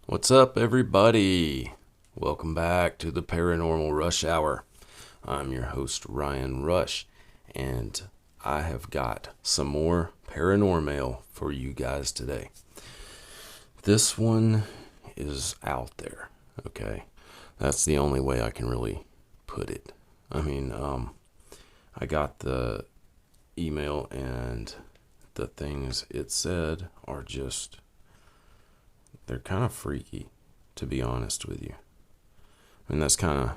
What's up, everybody? Welcome back to the Paranormal Rush Hour. I'm your host, Ryan Rush, and I have got some more ParanorMAIL for you guys today. This one is out there, okay? That's the only way I can really put it. I got the email, and the things it said are just, they're kind of freaky, to be honest with you. I mean, that's kind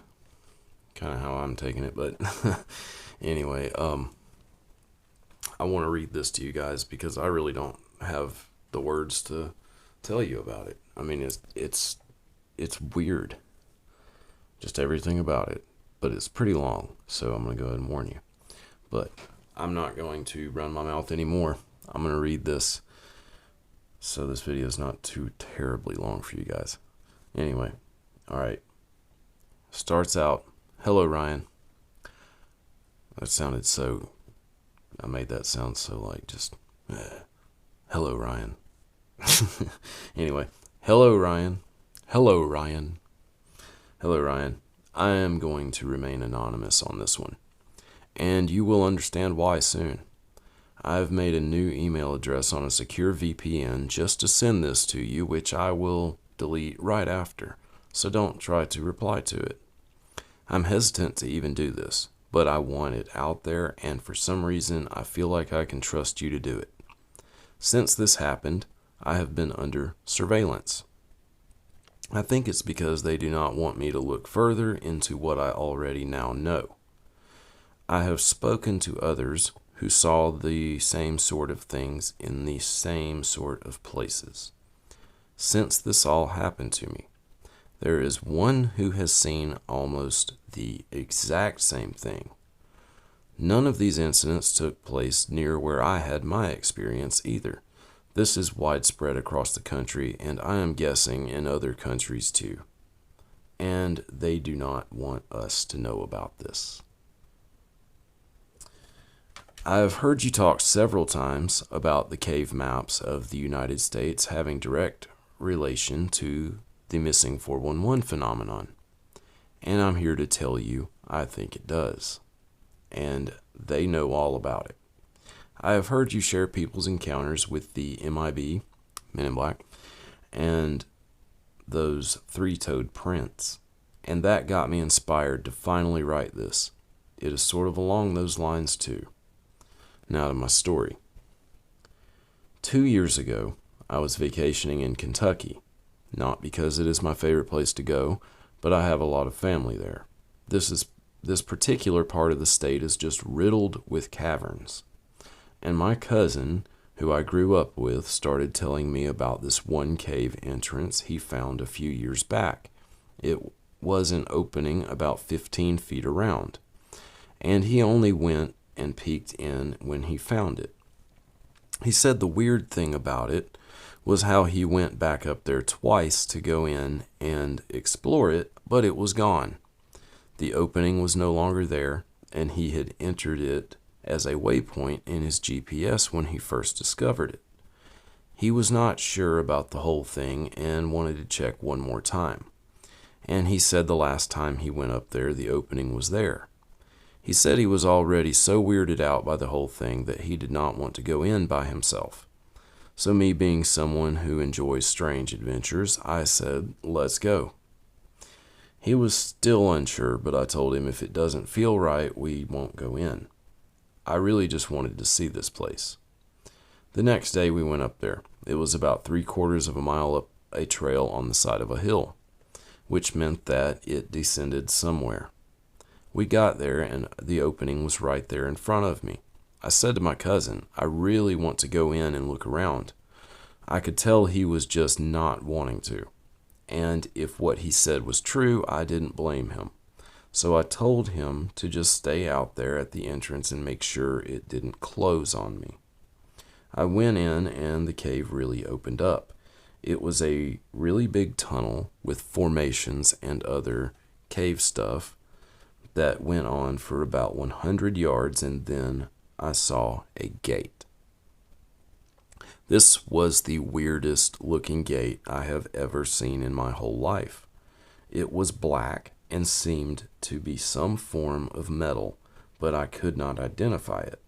of how I'm taking it, but anyway, I want to read this to you guys because I really don't have the words to tell you about it. I mean, it's weird, just everything about it, but it's pretty long, so I'm going to go ahead and warn you. But I'm not going to run my mouth anymore. I'm going to read this so this video is not too terribly long for you guys. Anyway, all right. Starts out, hello, Ryan. That sounded so, I made that sound so like just, hello, Ryan. Anyway, hello, Ryan. Hello, Ryan. Hello, Ryan. I am going to remain anonymous on this one, and you will understand why soon. I've made a new email address on a secure VPN just to send this to you, which I will delete right after, so don't try to reply to it. I'm hesitant to even do this, but I want it out there, and for some reason I feel like I can trust you to do it. Since this happened, I have been under surveillance. I think it's because they do not want me to look further into what I already now know. I have spoken to others who saw the same sort of things in the same sort of places. Since this all happened to me, there is one who has seen almost the exact same thing. None of these incidents took place near where I had my experience either. This is widespread across the country, and I am guessing in other countries too. And they do not want us to know about this. I have heard you talk several times about the cave maps of the United States having direct relation to the missing 411 phenomenon. And I'm here to tell you I think it does. And they know all about it. I have heard you share people's encounters with the MIB, Men in Black, and those three-toed prints. And that got me inspired to finally write this. It is sort of along those lines too. Now to my story. 2 years ago, I was vacationing in Kentucky. Not because it is my favorite place to go, but I have a lot of family there. This particular part of the state is just riddled with caverns. And my cousin, who I grew up with, started telling me about this one cave entrance he found a few years back. It was an opening about 15 feet around, and he only went and peeked in when he found it. He said the weird thing about it was how he went back up there twice to go in and explore it, but it was gone. The opening was no longer there, and he had entered it as a waypoint in his GPS when he first discovered it. He was not sure about the whole thing and wanted to check one more time. And he said the last time he went up there, the opening was there. He said he was already so weirded out by the whole thing that he did not want to go in by himself. So me being someone who enjoys strange adventures, I said, let's go. He was still unsure, but I told him if it doesn't feel right, we won't go in. I really just wanted to see this place. The next day we went up there. It was about 3/4 of a mile up a trail on the side of a hill, which meant that it descended somewhere. We got there, and the opening was right there in front of me. I said to my cousin, I really want to go in and look around. I could tell he was just not wanting to. And if what he said was true, I didn't blame him. So I told him to just stay out there at the entrance and make sure it didn't close on me. I went in, and the cave really opened up. It was a really big tunnel with formations and other cave stuff that went on for about 100 yards, and then I saw a gate. This was the weirdest looking gate I have ever seen in my whole life. It was black and seemed to be some form of metal, but I could not identify it.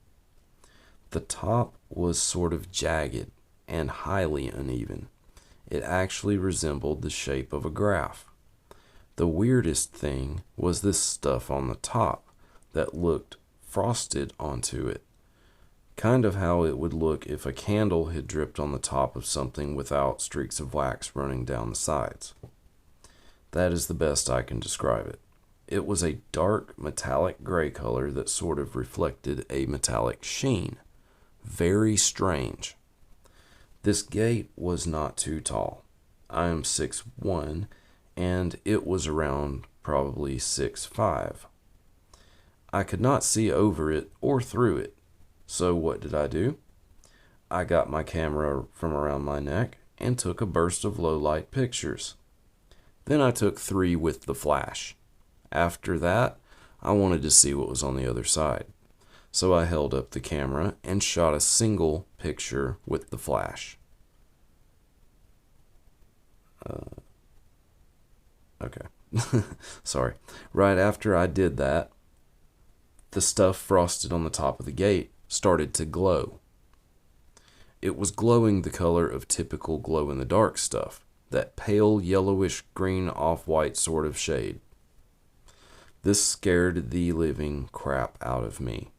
The top was sort of jagged and highly uneven. It actually resembled the shape of a graph. The weirdest thing was this stuff on the top that looked frosted onto it, kind of how it would look if a candle had dripped on the top of something without streaks of wax running down the sides. That is the best I can describe it. It was a dark metallic gray color that sort of reflected a metallic sheen. Very strange. This gate was not too tall. I am 6'1", and it was around probably 6'5". I could not see over it or through it. So what did I do? I got my camera from around my neck and took a burst of low-light pictures. Then I took 3 with the flash. After that, I wanted to see what was on the other side. So I held up the camera and shot a single picture with the flash. Okay. Sorry. Right after I did that, the stuff frosted on the top of the gate started to glow. It was glowing the color of typical glow-in-the-dark stuff, that pale yellowish green off-white sort of shade. This scared the living crap out of me,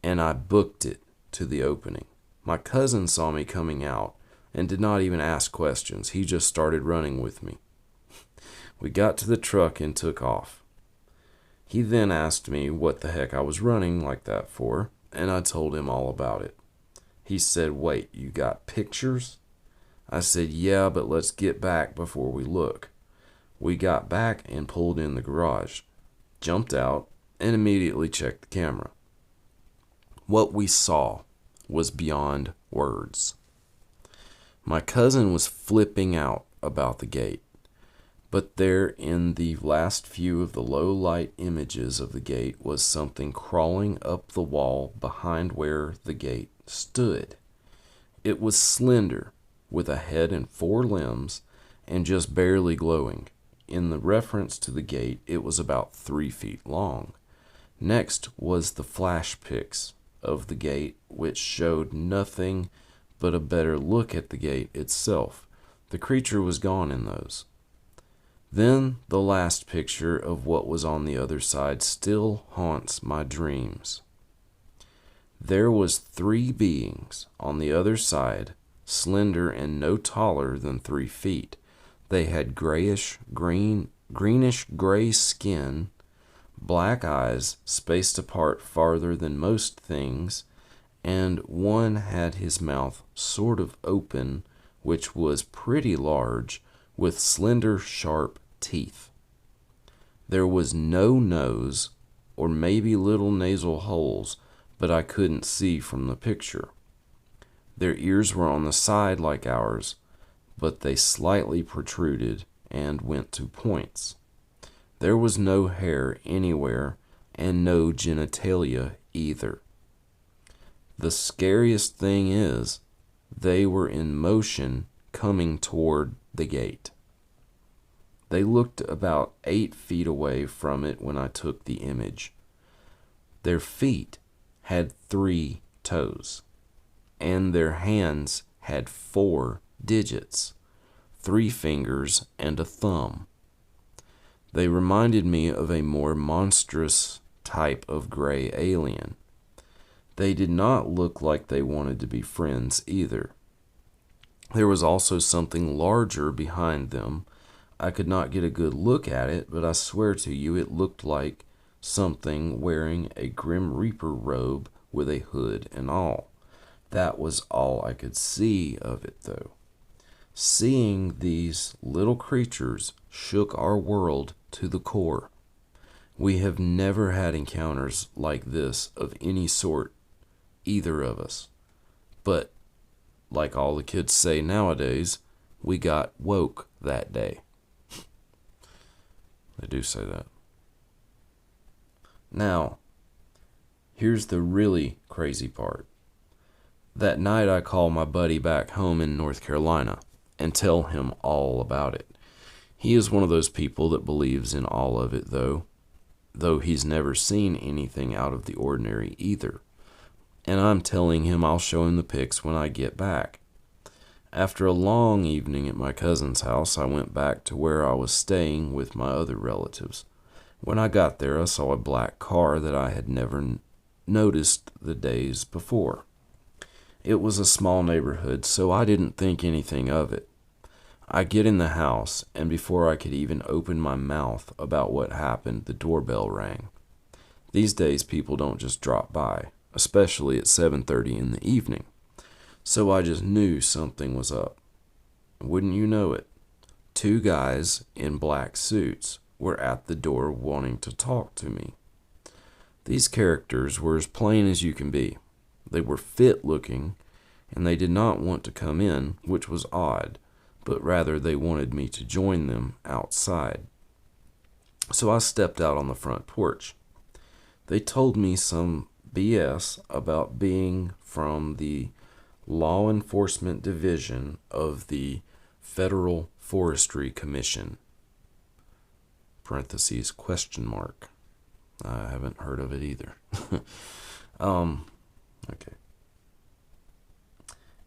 and I booked it to the opening. My cousin saw me coming out and did not even ask questions. He just started running with me. We got to the truck and took off. He then asked me what the heck I was running like that for, and I told him all about it. He said, "Wait, you got pictures?" I said, "Yeah, but let's get back before we look." We got back and pulled in the garage, jumped out, and immediately checked the camera. What we saw was beyond words. My cousin was flipping out about the gate, but there in the last few of the low-light images of the gate was something crawling up the wall behind where the gate stood. It was slender, with a head and 4 limbs, and just barely glowing. In the reference to the gate, it was about 3 feet long. Next was the flash pics of the gate, which showed nothing but a better look at the gate itself. The creature was gone in those. Then the last picture of what was on the other side still haunts my dreams. There was 3 beings on the other side, slender and no taller than 3 feet. They had greenish gray skin, black eyes spaced apart farther than most things, and one had his mouth sort of open, which was pretty large, with slender, sharp teeth. There was no nose, or maybe little nasal holes, but I couldn't see from the picture. Their ears were on the side like ours, but they slightly protruded and went to points. There was no hair anywhere and no genitalia either. The scariest thing is, they were in motion coming toward the gate. They looked about 8 feet away from it when I took the image. Their feet had 3 toes, and their hands had 4 digits, 3 fingers and a thumb. They reminded me of a more monstrous type of gray alien. They did not look like they wanted to be friends either. There was also something larger behind them. I could not get a good look at it, but I swear to you it looked like something wearing a Grim Reaper robe with a hood and all. That was all I could see of it, though. Seeing these little creatures shook our world to the core. We have never had encounters like this of any sort, either of us. But, like all the kids say nowadays, we got woke that day. They do say that. Now, here's the really crazy part. That night I call my buddy back home in North Carolina and tell him all about it. He is one of those people that believes in all of it, though he's never seen anything out of the ordinary either. And I'm telling him I'll show him the pics when I get back. After a long evening at my cousin's house, I went back to where I was staying with my other relatives. When I got there, I saw a black car that I had never noticed the days before. It was a small neighborhood, so I didn't think anything of it. I get in the house, and before I could even open my mouth about what happened, the doorbell rang. These days, people don't just drop by, especially at 7:30 in the evening. So I just knew something was up. Wouldn't you know it? Two guys in black suits were at the door wanting to talk to me. These characters were as plain as you can be. They were fit looking, and they did not want to come in, which was odd, but rather they wanted me to join them outside. So I stepped out on the front porch. They told me some BS about being from the Law Enforcement Division of the Federal Forestry Commission. Parentheses, question mark. I haven't heard of it either. Okay.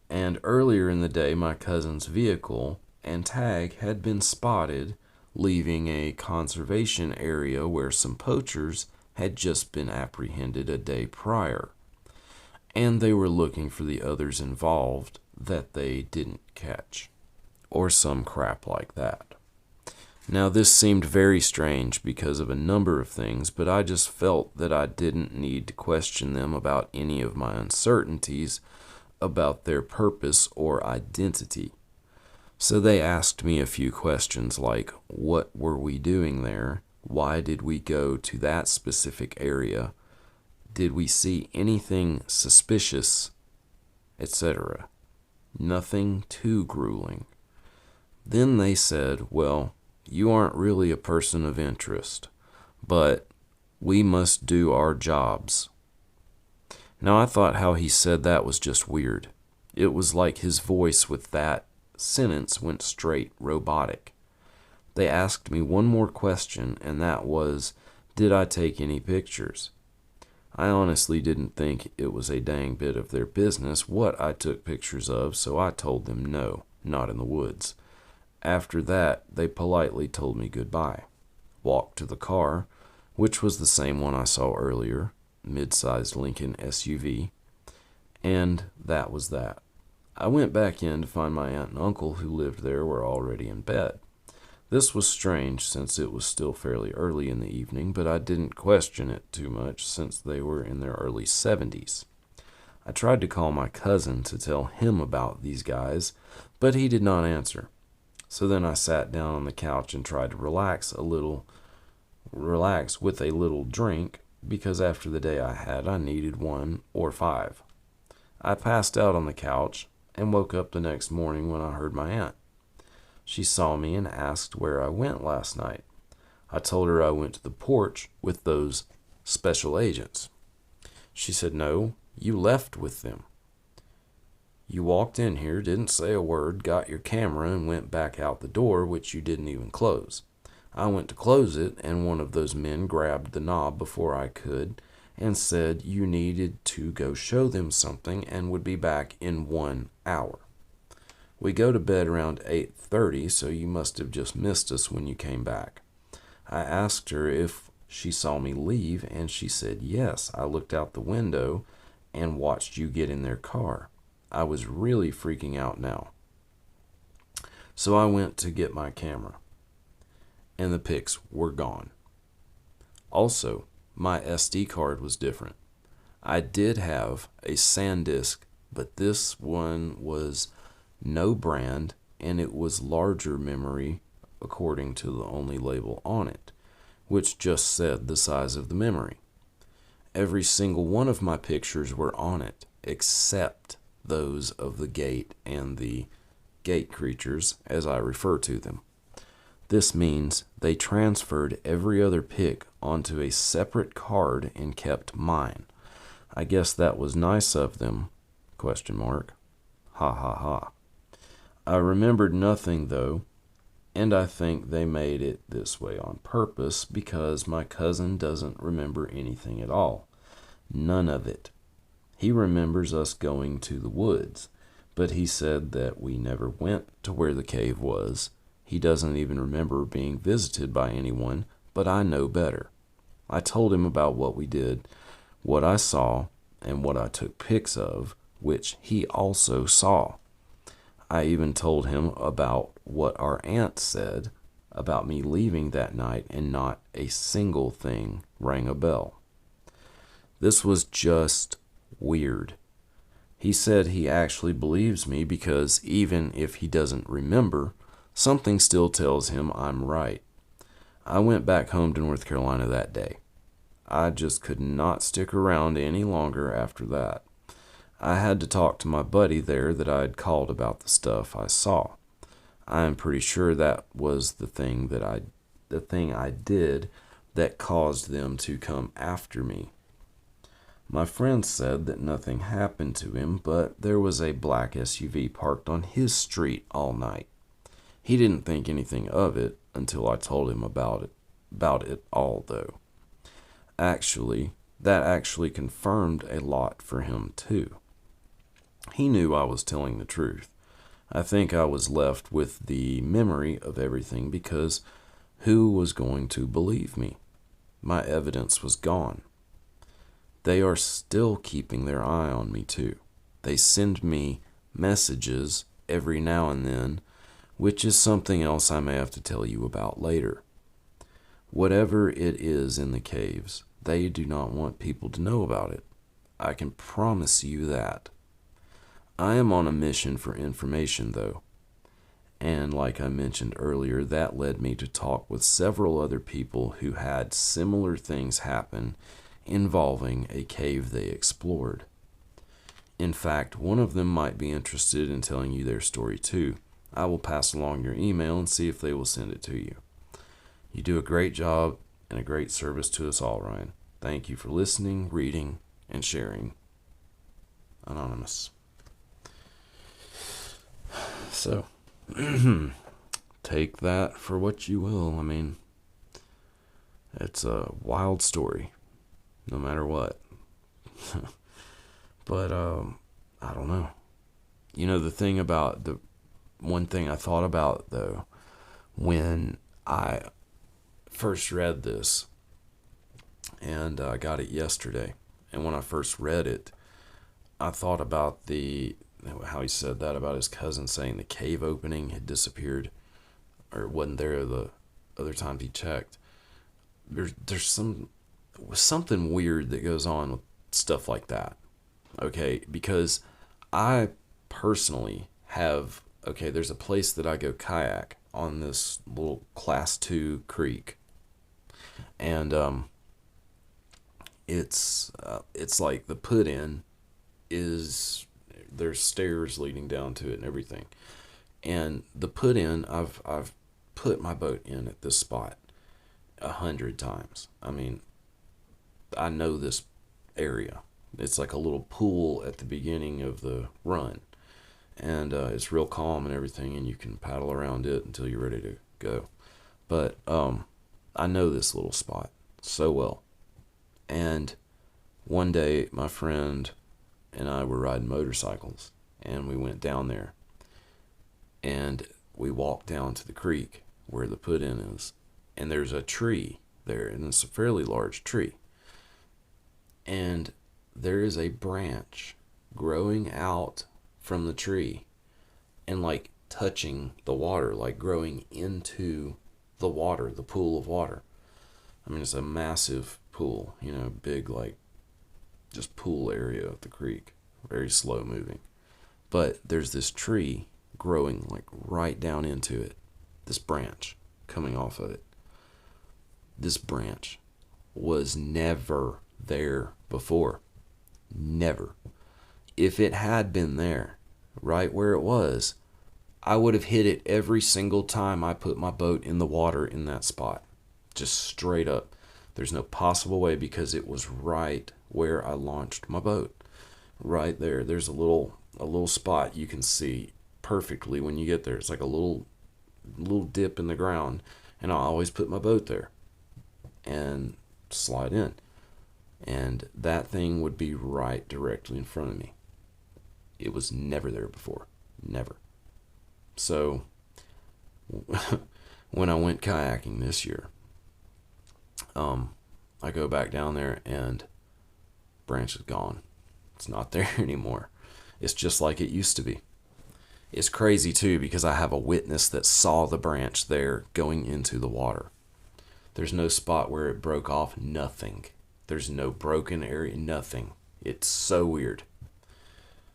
And earlier in the day, my cousin's vehicle and tag had been spotted leaving a conservation area where some poachers had just been apprehended a day prior, and they were looking for the others involved that they didn't catch, or some crap like that. Now, this seemed very strange because of a number of things, but I just felt that I didn't need to question them about any of my uncertainties about their purpose or identity. So they asked me a few questions like, what were we doing there? Why did we go to that specific area? Did we see anything suspicious? Etc. Nothing too grueling. Then they said, well, you aren't really a person of interest, but we must do our jobs. Now, I thought how he said that was just weird. It was like his voice with that sentence went straight robotic. They asked me one more question, and that was, did I take any pictures? I honestly didn't think it was a dang bit of their business what I took pictures of, so I told them no, not in the woods. After that, they politely told me goodbye, walked to the car, which was the same one I saw earlier, mid-sized Lincoln SUV, and that was that. I went back in to find my aunt and uncle who lived there were already in bed. This was strange since it was still fairly early in the evening, but I didn't question it too much since they were in their early 70s. I tried to call my cousin to tell him about these guys, but he did not answer. So then I sat down on the couch and tried to relax with a little drink, because after the day I had, I needed 1 or 5. I passed out on the couch and woke up the next morning when I heard my aunt. She saw me and asked where I went last night. I told her I went to the porch with those special agents. She said, no, you left with them. You walked in here, didn't say a word, got your camera, and went back out the door, which you didn't even close. I went to close it, and one of those men grabbed the knob before I could and said you needed to go show them something and would be back in 1 hour. We go to bed around 8:30, so you must have just missed us when you came back. I asked her if she saw me leave, and she said yes. I looked out the window and watched you get in their car. I was really freaking out now. So I went to get my camera, and the pics were gone. Also, my SD card was different. I did have a SanDisk, but this one was no brand, and it was larger memory according to the only label on it, which just said the size of the memory. Every single one of my pictures were on it, except those of the gate and the gate creatures, as I refer to them. This means they transferred every other pic onto a separate card and kept mine. I guess that was nice of them, Question mark. Ha ha ha. I remembered nothing though, and I think they made it this way on purpose because my cousin doesn't remember anything at all. None of it. He remembers us going to the woods, but he said that we never went to where the cave was. He doesn't even remember being visited by anyone, but I know better. I told him about what we did, what I saw, and what I took pics of, which he also saw. I even told him about what our aunt said about me leaving that night, and not a single thing rang a bell. This was just weird. He said he actually believes me because even if he doesn't remember, something still tells him I'm right. I went back home to North Carolina that day. I just could not stick around any longer after that. I had to talk to my buddy there that I had called about the stuff I saw. I am pretty sure that was the thing I did that caused them to come after me. My friend said that nothing happened to him, but there was a black SUV parked on his street all night. He didn't think anything of it until I told him about it all, though. That actually confirmed a lot for him, too. He knew I was telling the truth. I think I was left with the memory of everything because who was going to believe me? My evidence was gone. They are still keeping their eye on me, too. They send me messages every now and then, which is something else I may have to tell you about later. Whatever it is in the caves, they do not want people to know about it. I can promise you that. I am on a mission for information, though. And like I mentioned earlier, that led me to talk with several other people who had similar things happen involving a cave they explored. In fact, one of them might be interested in telling you their story too. I will pass along your email and see if they will send it to you. You do a great job and a great service to us all, Ryan. Thank you for listening, reading, and sharing. Anonymous. So, take that for what you will. I mean, it's a wild story, no matter what. But, I don't know. You know, the one thing I thought about, though, when I first read this, and I got it yesterday, and when I first read it, I thought about how he said that about his cousin saying the cave opening had disappeared, or it wasn't there the other times he checked. There's something weird that goes on with stuff like that. Okay, because I personally have, there's a place that I go kayak on this little class 2 creek, and it's like the put in is, there's stairs leading down to it and everything, and the put in, I've put my boat in at this spot 100 times. I mean, I know this area. It's like a little pool at the beginning of the run, and it's real calm and everything, and you can paddle around it until you're ready to go. But I know this little spot so well. And one day my friend and I were riding motorcycles, and we went down there, and we walked down to the creek where the put in is, and there's a tree there, and it's a fairly large tree, and there is a branch growing out from the tree and like touching the water, like growing into the water, the pool of water. I mean, it's a massive pool, big, like just pool area of the creek, very slow moving. But there's this tree growing like right down into it, this branch coming off of it. This branch was never there before. Never. If it had been there, right where it was, I would have hit it every single time I put my boat in the water in that spot. Just straight up. There's no possible way, because it was right where I launched my boat. right there. There's a little spot you can see perfectly when you get there. It's like a little dip in the ground, and I always put my boat there and slide in. And that thing would be right directly in front of me. It was never there before. Never. So when I went kayaking this year, I go back down there and branch is gone. It's not there anymore. It's just like it used to be. It's crazy too because I have a witness that saw the branch there going into the water. There's no spot where it broke off, nothing. There's no broken area, nothing. It's so weird.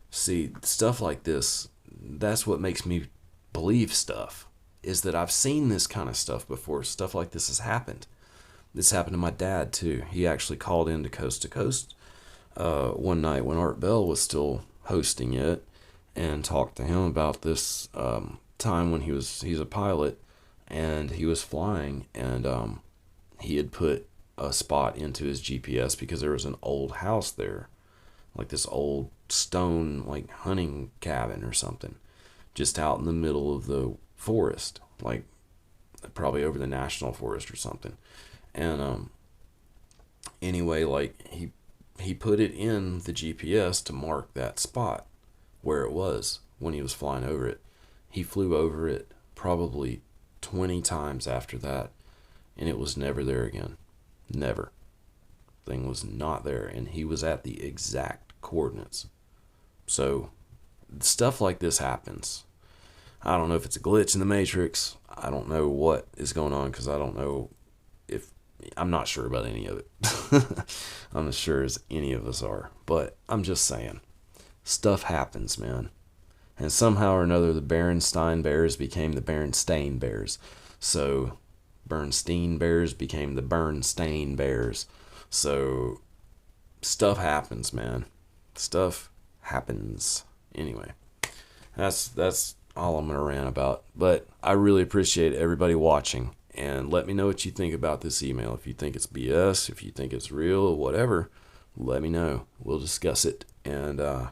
See, stuff like this, that's what makes me believe stuff, is that I've seen this kind of stuff before. Stuff like this has happened. This happened to my dad too. He actually called into Coast to Coast one night when Art Bell was still hosting it, and talked to him about this time when he's a pilot and he was flying, and he had put a spot into his GPS because there was an old house there, like this old stone like hunting cabin or something, just out in the middle of the forest, like probably over the national forest or something. And anyway, like he put it in the GPS to mark that spot where it was when he was flying over it. He flew over it probably 20 times after that, and it was never there again. Never. Thing was not there, and he was at the exact coordinates. So stuff like this happens. I don't know if it's a glitch in the Matrix. I don't know what is going on, because I don't know if I'm not sure about any of it. I'm as sure as any of us are, but I'm just saying, stuff happens, man. And somehow or another, the Berenstain Bears became the Berenstain Bears. So Bernstein Bears became the Bernstein Bears. So stuff happens, man. Stuff happens. Anyway, that's all I'm gonna rant about. But I really appreciate everybody watching, and let me know what you think about this email. If you think it's BS, if you think it's real, whatever, let me know. We'll discuss it. And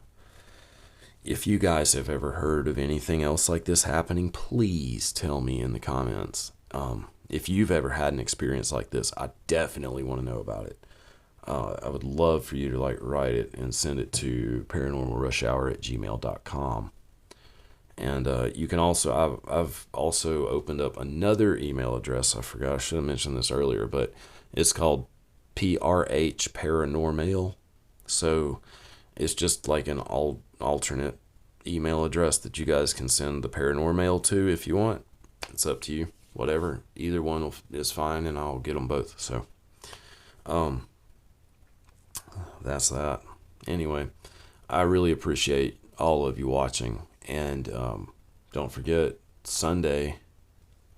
if you guys have ever heard of anything else like this happening, please tell me in the comments. If you've ever had an experience like this, I definitely want to know about it. I would love for you to write it and send it to paranormalrushhour@gmail.com. And you can also, I've also opened up another email address. I forgot, I should have mentioned this earlier, but it's called PRH ParanorMAIL. So it's just like an alternate email address that you guys can send the ParanorMAIL to if you want. It's up to you. Whatever. Either one is fine, and I'll get them both. So, that's that. Anyway, I really appreciate all of you watching. And don't forget, Sunday,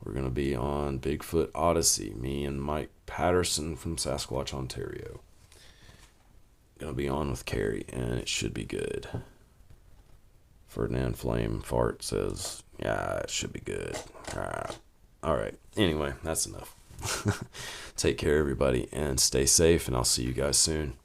we're going to be on Bigfoot Odyssey. Me and Mike Patterson from Sasquatch, Ontario. Going to be on with Carrie, and it should be good. Ferdinand Flame Fart says, yeah, it should be good. All right. Anyway, that's enough. Take care, everybody, and stay safe, and I'll see you guys soon.